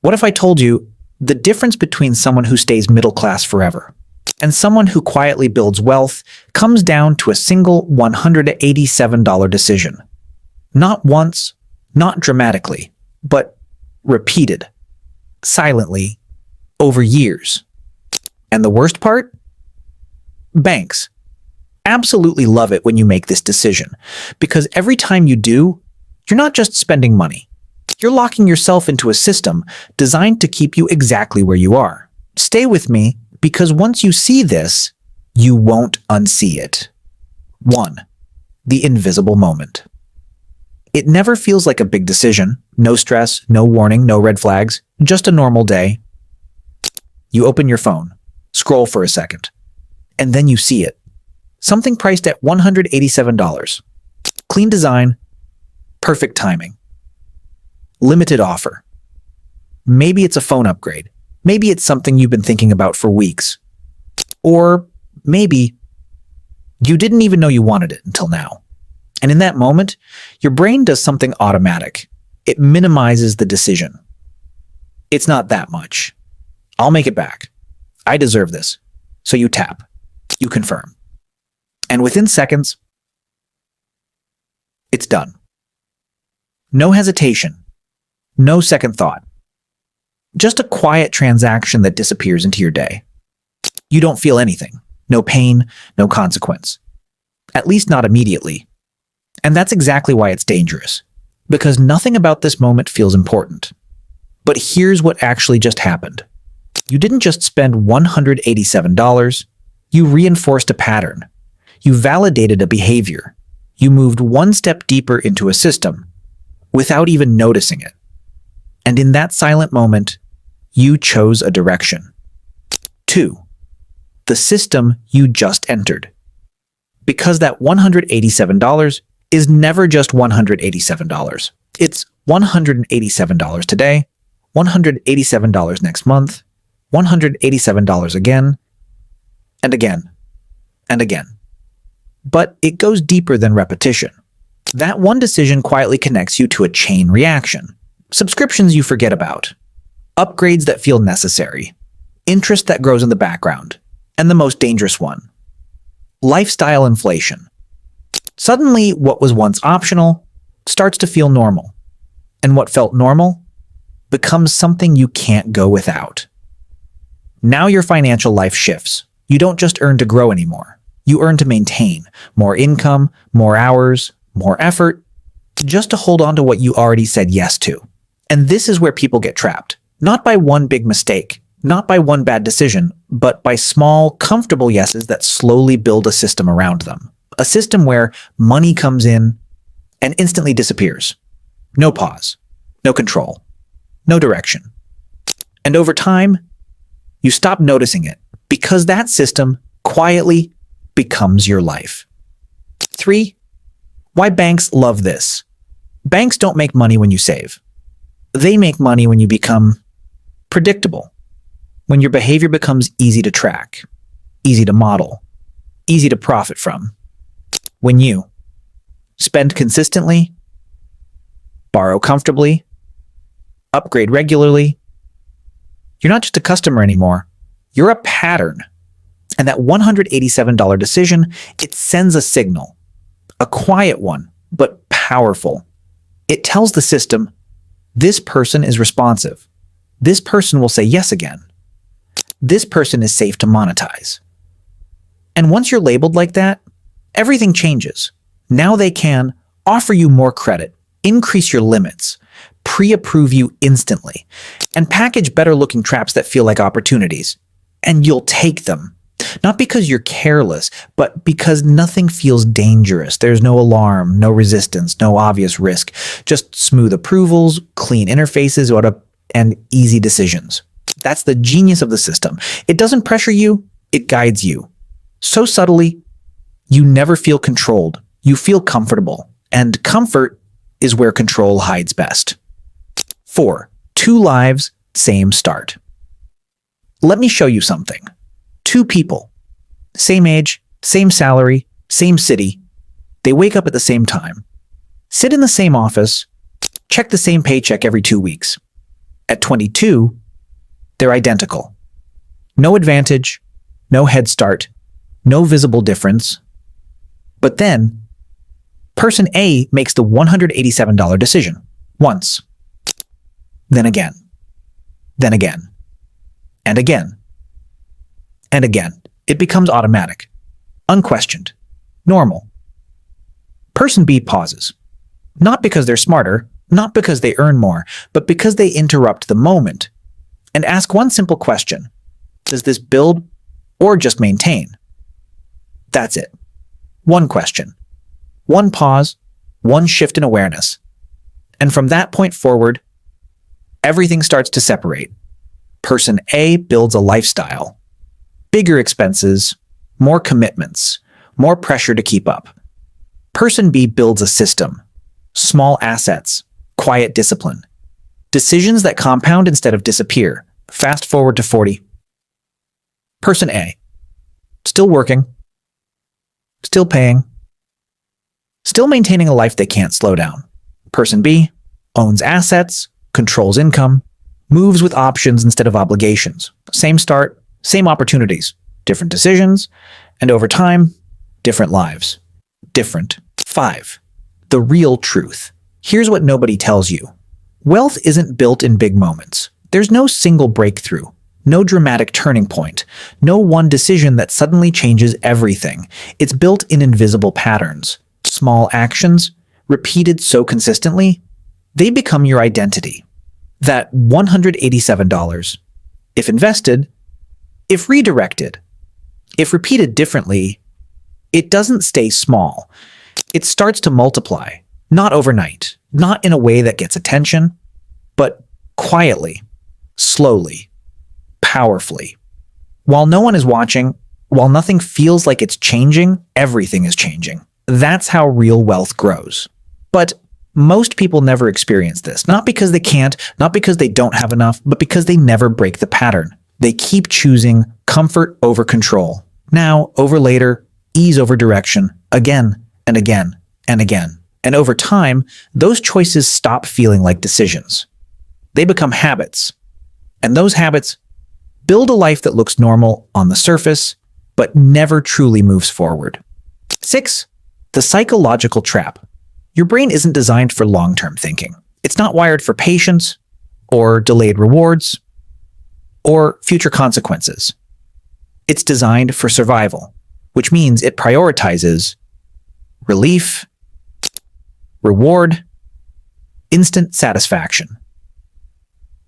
What if I told you the difference between someone who stays middle class forever and someone who quietly builds wealth comes down to a single $187 decision? Not once, not dramatically, but repeated, silently, over years. And the worst part? Banks absolutely love it when you make this decision, because every time you do, you're not just spending money. You're locking yourself into a system designed to keep you exactly where you are. Stay with me, because once you see this, you won't unsee it. 1. The invisible moment. It never feels like a big decision. No stress, no warning, no red flags, just a normal day. You open your phone, scroll for a second, and then you see it. Something priced at $187. Clean design, perfect timing. Limited offer. Maybe it's a phone upgrade. Maybe it's something you've been thinking about for weeks. Or maybe you didn't even know you wanted it until now. And in that moment, your brain does something automatic. It minimizes the decision. It's not that much. I'll make it back. I deserve this. So you tap. You confirm. And within seconds, it's done. No hesitation. No second thought. Just a quiet transaction that disappears into your day. You don't feel anything. No pain, no consequence. At least not immediately. And that's exactly why it's dangerous. Because nothing about this moment feels important. But here's what actually just happened. You didn't just spend $187. You reinforced a pattern. You validated a behavior. You moved one step deeper into a system without even noticing it. And in that silent moment, you chose a direction. 2. The system you just entered. Because that $187 is never just $187. It's $187 today, $187 next month, $187 again, and again, and again. But it goes deeper than repetition. That one decision quietly connects you to a chain reaction. Subscriptions you forget about, upgrades that feel necessary, interest that grows in the background, and the most dangerous one, lifestyle inflation. Suddenly, what was once optional starts to feel normal, and what felt normal becomes something you can't go without. Now your financial life shifts. You don't just earn to grow anymore. You earn to maintain more income, more hours, more effort, just to hold on to what you already said yes to. And this is where people get trapped. Not by one big mistake, not by one bad decision, but by small, comfortable yeses that slowly build a system around them. A system where money comes in and instantly disappears. No pause, no control, no direction. And over time, you stop noticing it because that system quietly becomes your life. 3. Why banks love this. Banks don't make money when you save. They make money when you become predictable, when your behavior becomes easy to track, easy to model, easy to profit from. When you spend consistently, borrow comfortably, upgrade regularly, you're not just a customer anymore, you're a pattern. And that $187 decision, it sends a signal, a quiet one, but powerful. It tells the system, this person is responsive. This person will say yes again. This person is safe to monetize. And once you're labeled like that, everything changes. Now they can offer you more credit, increase your limits, pre-approve you instantly, and package better-looking traps that feel like opportunities. And you'll take them. Not because you're careless, but because nothing feels dangerous. There's no alarm, no resistance, no obvious risk. Just smooth approvals, clean interfaces, and easy decisions. That's the genius of the system. It doesn't pressure you, it guides you. So subtly, you never feel controlled. You feel comfortable. And comfort is where control hides best. 4. 2 lives, same start. Let me show you something. 2 people, same age, same salary, same city. They wake up at the same time, sit in the same office, check the same paycheck every 2 weeks. At 22, they're identical. No advantage, no head start, no visible difference. But then, person A makes the $187 decision once, then again, then again, and again, and again. It becomes automatic, unquestioned, normal. Person B pauses, not because they're smarter, not because they earn more, but because they interrupt the moment and ask one simple question: does this build or just maintain? That's it. One question, one pause, one shift in awareness. And from that point forward, everything starts to separate. Person A builds a lifestyle. Bigger expenses, more commitments, more pressure to keep up. Person B builds a system. Small assets, quiet discipline. Decisions that compound instead of disappear. Fast forward to 40. Person A, still working, still paying, still maintaining a life they can't slow down. Person B owns assets, controls income, moves with options instead of obligations. Same start, same opportunities, different decisions, and over time, different lives. Different. 5. The real truth. Here's what nobody tells you. Wealth isn't built in big moments. There's no single breakthrough, no dramatic turning point, no one decision that suddenly changes everything. It's built in invisible patterns. Small actions, repeated so consistently, they become your identity. That $187, if invested, if redirected, if repeated differently, it doesn't stay small. It starts to multiply, not overnight, not in a way that gets attention, but quietly, slowly, powerfully. While no one is watching, while nothing feels like it's changing, everything is changing. That's how real wealth grows. But most people never experience this, not because they can't, not because they don't have enough, but because they never break the pattern. They keep choosing comfort over control, now over later, ease over direction, again and again and again. And over time, those choices stop feeling like decisions. They become habits. And those habits build a life that looks normal on the surface, but never truly moves forward. 6. The psychological trap. Your brain isn't designed for long-term thinking. It's not wired for patience, or delayed rewards, or future consequences. It's designed for survival, which means it prioritizes relief, reward, instant satisfaction.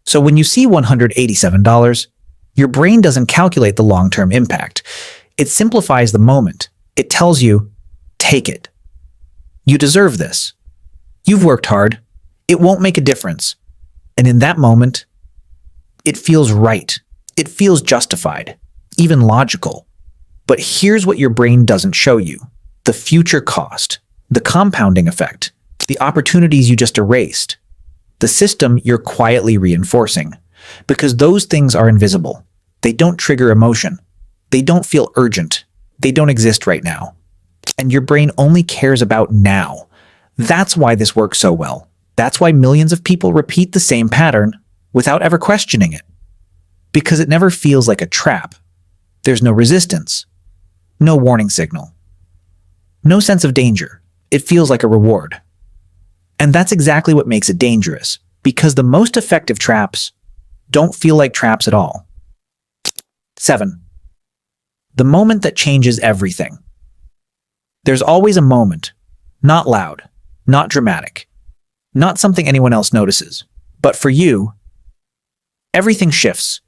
So when you see $187, your brain doesn't calculate the long-term impact. It simplifies the moment. It tells you, take it. You deserve this. You've worked hard. It won't make a difference. And in that moment, it feels right. It feels justified, even logical. But here's what your brain doesn't show you: the future cost, the compounding effect, the opportunities you just erased, the system you're quietly reinforcing. Because those things are invisible. They don't trigger emotion. They don't feel urgent. They don't exist right now. And your brain only cares about now. That's why this works so well. That's why millions of people repeat the same pattern without ever questioning it. Because it never feels like a trap. There's no resistance, no warning signal, no sense of danger. It feels like a reward. And that's exactly what makes it dangerous, because the most effective traps don't feel like traps at all. 7. The moment that changes everything. There's always a moment, not loud, not dramatic, not something anyone else notices. But for you, everything shifts.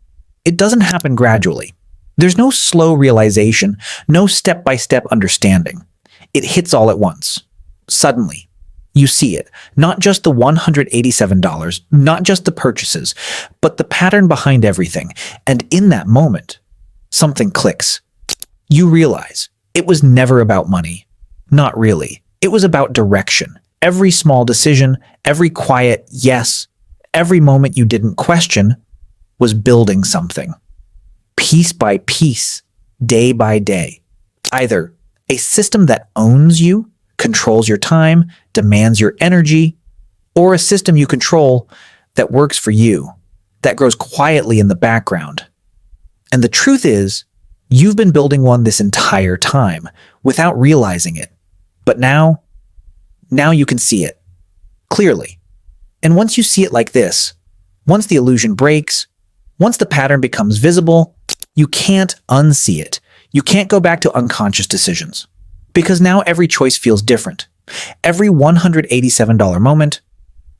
It doesn't happen gradually. There's no slow realization, no step-by-step understanding. It hits all at once. Suddenly, you see it. Not just the $187, not just the purchases, but the pattern behind everything. And in that moment, something clicks. You realize it was never about money. Not really. It was about direction. Every small decision, every quiet yes, every moment you didn't question was building something. Piece by piece, day by day. Either a system that owns you, controls your time, demands your energy, or a system you control that works for you, that grows quietly in the background. And the truth is, you've been building one this entire time without realizing it. But now you can see it clearly. And once you see it like this, once the illusion breaks, once the pattern becomes visible, you can't unsee it. You can't go back to unconscious decisions. Because now every choice feels different. Every $187 moment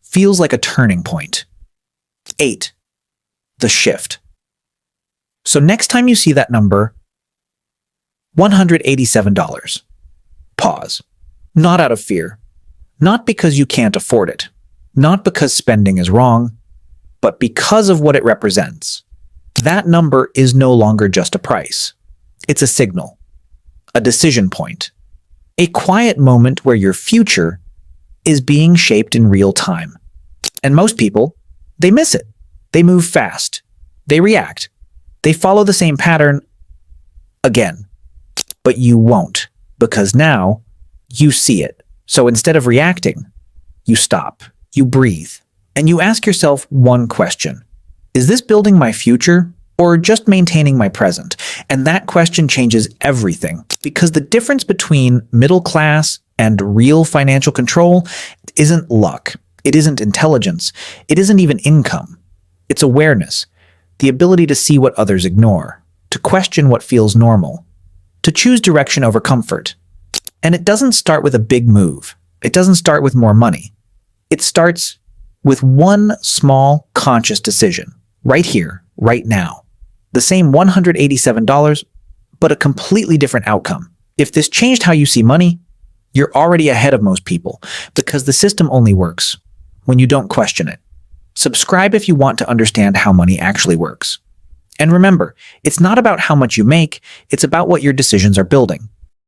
feels like a turning point. 8. The shift. So next time you see that number, $187, pause. Not out of fear. Not because you can't afford it. Not because spending is wrong, but because of what it represents. That number is no longer just a price. It's a signal, a decision point, a quiet moment where your future is being shaped in real time. And most people, they miss it. They move fast. They react. They follow the same pattern again. But you won't, because now you see it. So instead of reacting, you stop, you breathe, and you ask yourself one question. Is this building my future or just maintaining my present? And that question changes everything, because the difference between middle class and real financial control isn't luck. It isn't intelligence. It isn't even income. It's awareness, the ability to see what others ignore, to question what feels normal, to choose direction over comfort. And it doesn't start with a big move. It doesn't start with more money. It starts with one small conscious decision, right here, right now. The same $187, but a completely different outcome. If this changed how you see money, you're already ahead of most people, because the system only works when you don't question it. Subscribe if you want to understand how money actually works. And remember, it's not about how much you make, it's about what your decisions are building.